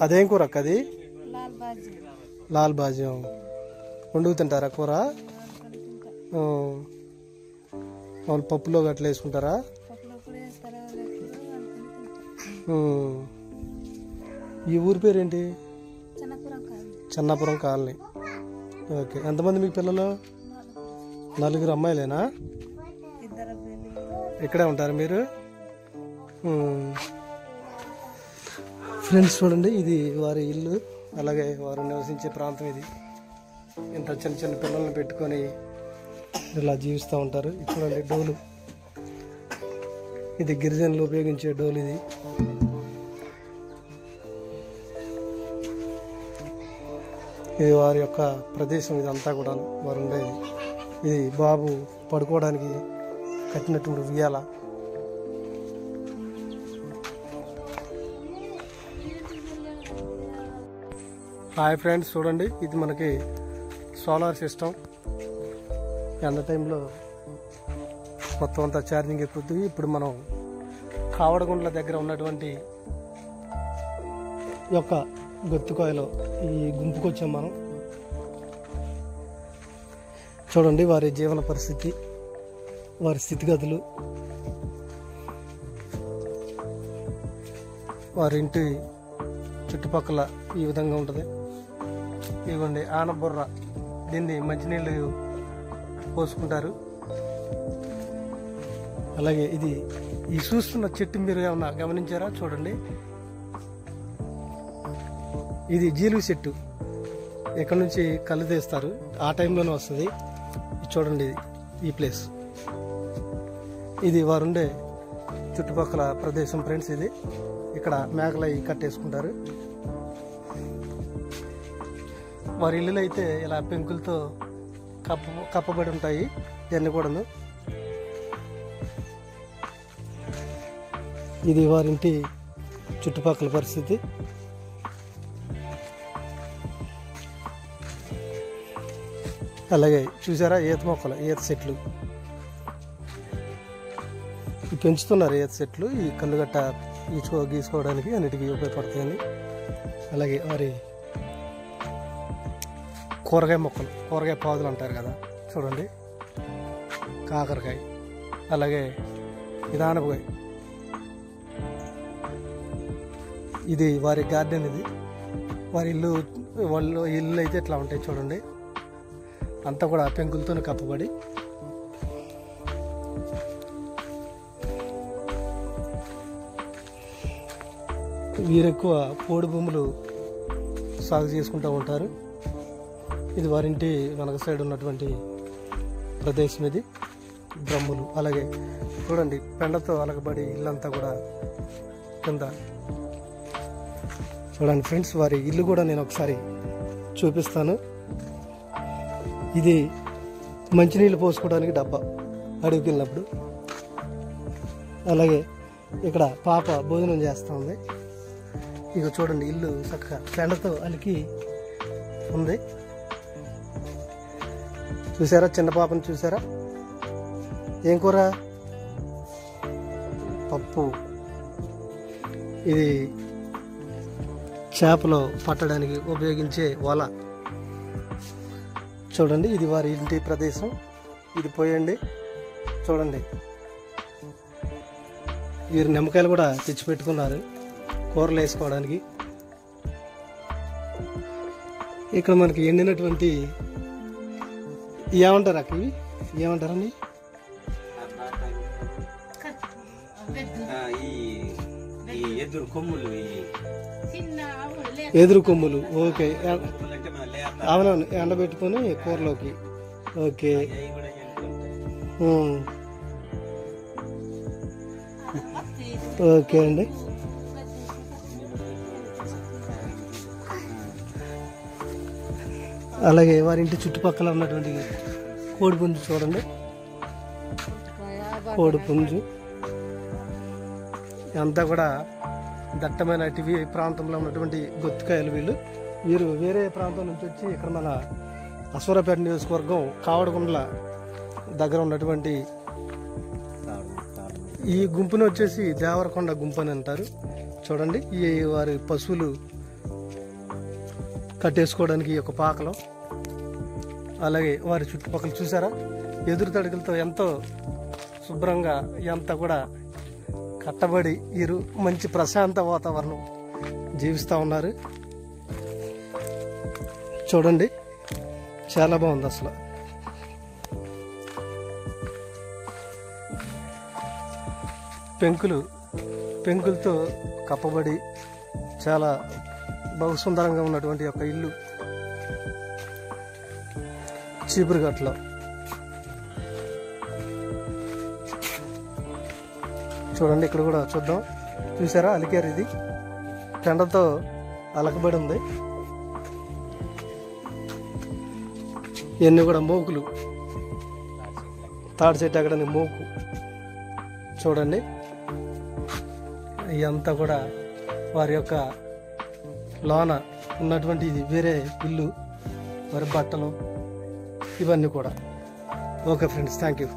అదేం కూర అక్క అది? లాల్ బాజీ. వండుకు తింటారా కూర? వాళ్ళు పప్పులో గట్ల వేసుకుంటారా? ఈ ఊరి పేరేంటి? చెన్నాపురం కాలనీ. ఓకే. ఎంతమంది మీకు పిల్లలు? 4 అమ్మాయిలేనా? ఇక్కడే ఉంటారు మీరు? ఫ్రెండ్స్ చూడండి, ఇది వారి ఇల్లు, అలాగే వారు నివసించే ప్రాంతం. ఇది ఇంత చిన్న చిన్న పిల్లల్ని పెట్టుకొని ఇలా జీవిస్తూ ఉంటారు. చూడండి డోలు, ఇది గిరిజనులు ఉపయోగించే డోలు. ఇది వారి యొక్క ప్రదేశం. ఇదంతా కూడా వారు ఉండేది. ఇది బాబు పడుకోవడానికి కట్టినటువంటి ఉయ్యాల. హాయ్ ఫ్రెండ్స్, చూడండి ఇది మనకి సోలార్ సిస్టమ్. ఎండ టైంలో మొత్తం అంతా ఛార్జింగ్ ఎక్కుతుంది. ఇప్పుడు మనం కావడగుండ్ల దగ్గర ఉన్నటువంటి యొక్క గొత్తుకాయలో ఈ గుంపుకు వచ్చాం మనం. చూడండి వారి జీవన పరిస్థితి, వారి స్థితిగతులు, వారి ఇంటి చుట్టుపక్కల ఈ విధంగా ఉంటుంది. ఇవ్వండి ఆనబుర్ర, దీన్ని మంచినీళ్ళు పోసుకుంటారు. అలాగే ఇది ఈ చూస్తున్న చెట్టు మీరు ఏమన్నా గమనించారా? చూడండి, ఇది జీలుగు చెట్టు. ఎక్కడి నుంచి కళ్ళు తీస్తారు, ఆ టైంలోనే వస్తుంది. చూడండి ఈ ప్లేస్, ఇది వారుండే చుట్టుపక్కల ప్రదేశం ఫ్రెండ్స్. ఇది ఇక్కడ మేకలు అవి కట్టేసుకుంటారు. వారి ఇల్లులు అయితే ఇలా పెంకులతో కప్పబడి ఉంటాయి ఇవన్నీ కూడాను. ఇది వారింటి చుట్టుపక్కల పరిస్థితి. అలాగే చూసారా ఈత మొక్కలు, ఈత చెట్లు పెంచుతున్నారు. ఈత చెట్లు ఈ కళ్ళుగట్ట గీసుకోవడానికి అన్నిటికీ ఉపయోగపడతాయని. అలాగే వారి కూరగాయ మొక్కలు, కూరగాయ పాదులు అంటారు కదా, చూడండి కాకరకాయ, అలాగే ఇదానపకాయ. ఇది వారి గార్డెన్. ఇది వారి ఇల్లు. వాళ్ళు ఇల్లు అయితే ఇట్లా ఉంటాయి చూడండి, అంతా కూడా పెంకులతో కప్పబడి. వీరు ఎక్కువ పోడు భూములు సాగు చేసుకుంటూ ఉంటారు. ఇది వారింటి వెనక సైడ్ ఉన్నటువంటి ప్రదేశం. ఇది డ్రమ్ములు, అలాగే చూడండి పెండతో అలగబడి ఇల్లంతా కూడా కింద. చూడండి ఫ్రెండ్స్, వారి ఇల్లు కూడా నేను ఒకసారి చూపిస్తాను. ఇది మంచినీళ్ళు పోసుకోవడానికి డబ్బా అడవికి వెళ్ళినప్పుడు. అలాగే ఇక్కడ పాప భోజనం చేస్తూ ఉంది. ఇక చూడండి ఇల్లు చక్కగా పెండతో అలికి ఉంది. చూసారా చిన్న పాపను చూసారా? ఏం కూర? పప్పు. ఇది చేపలు పట్టడానికి ఉపయోగించే వల. చూడండి ఇది వారి ఇంటి ప్రదేశం. ఇది పోయండి చూడండి. వీరు నిమ్మకాయలు కూడా తెచ్చిపెట్టుకున్నారు కూరలు వేసుకోవడానికి. ఇక్కడ మనకి ఎండినటువంటి ఏమంటారు అక్క, ఇవి ఏమంటారని? ఎదురు కొమ్ములు. ఓకే, అవునవును, ఎండబెట్టుకొని కూరలోకి. ఓకే, ఓకే అండి. అలాగే వారింటి చుట్టుపక్కల ఉన్నటువంటి కోడిపుంజు చూడండి, కోడిపుంజు అంతా కూడా దట్టమైన టీవీ ప్రాంతంలో ఉన్నటువంటి గొత్తికాయలు. వీరు వేరే ప్రాంతం నుంచి వచ్చి ఇక్కడ మన అశ్వరాపేట నియోజకవర్గం కావడగుండ్ల దగ్గర ఉన్నటువంటి ఈ గుంపును వచ్చేసి దేవరకొండ గుంపు అని అంటారు. చూడండి ఈ వారి పశువులు కట్టేసుకోవడానికి ఒక పాకలో. అలాగే వారి చుట్టుపక్కల చూసారా ఎదురు తడుకులతో ఎంతో శుభ్రంగా ఎంత కూడా కట్టబడి మంచి ప్రశాంత వాతావరణం జీవిస్తూ ఉన్నారు. చూడండి చాలా బాగుంది అసలు. పెంకులతో కప్పబడి చాలా బహుసుందరంగా ఉన్నటువంటి ఒక ఇల్లు చీపురుగట్లో. చూడండి ఇక్కడ కూడా చూద్దాం. చూసారా అలికారు, ఇది పెండతో అలకబడి ఉంది. ఇవన్నీ కూడా మోకులు, తాడి చెట్టు ఎక్కడానికి మోకు. చూడండి ఇదంతా కూడా వారి యొక్క లోన ఉన్నటువంటి ఇది వేరే ఇల్లు, మరి బట్టలు ఇవన్నీ కూడా. Okay friends, thank you.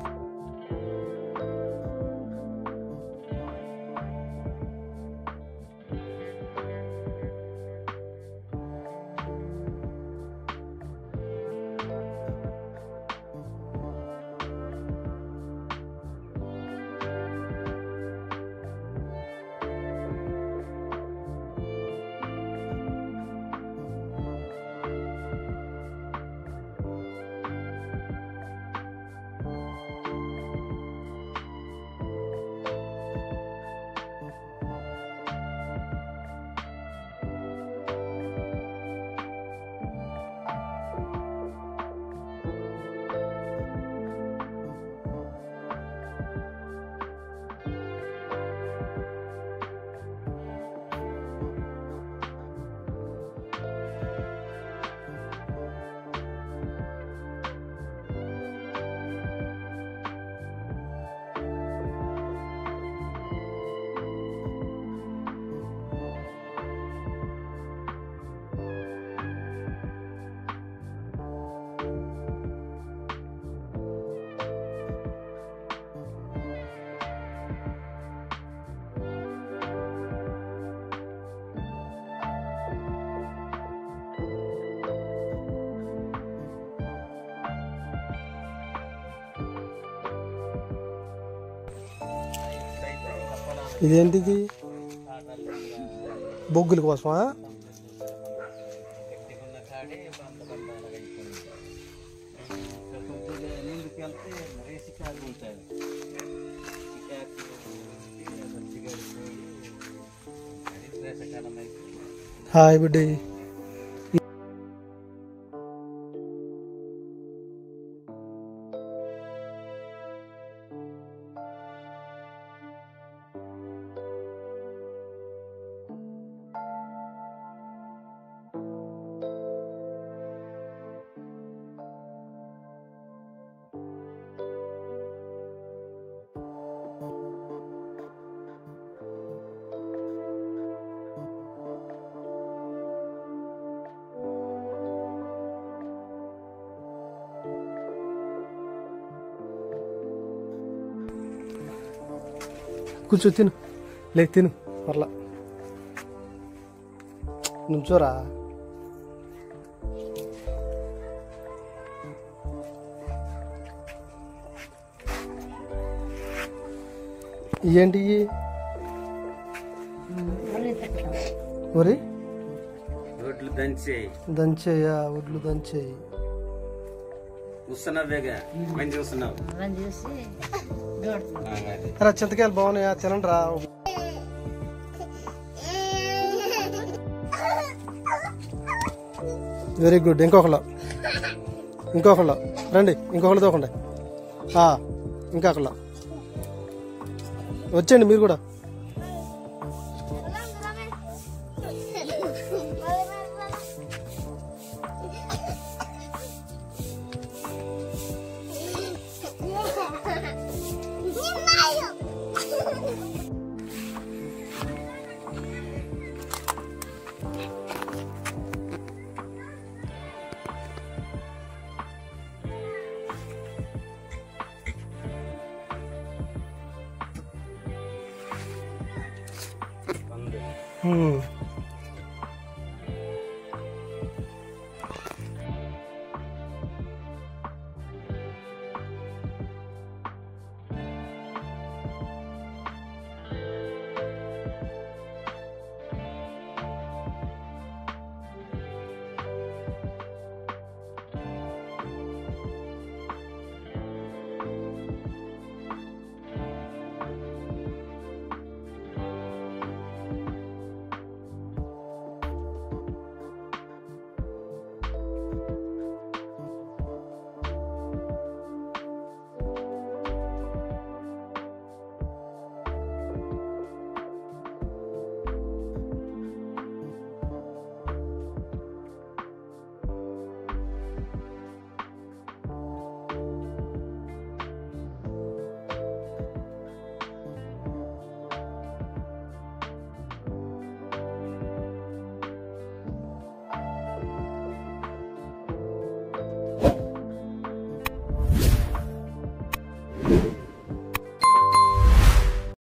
ఇదేంటిది? బొగ్గుల కోసమా? హాయ్ బిడ్డ. కూర్చో, తిను, లే తిను, పర్లా నుంచోరా. ఏంటి వరి? ఒడ్లు దంచేయి. దంచేయా? ఒడ్లు దంచేయి. వస్తున్నావేగా, మంచి వస్తున్నావు. చింతకాయలు బాగున్నాయా? తినండి రా. Very good. ఇంకొకళ్ళు రండి, ఇంకొకళ్ళు తోకండి. ఇంకొకళ్ళు వచ్చేయండి మీరు కూడా. పండు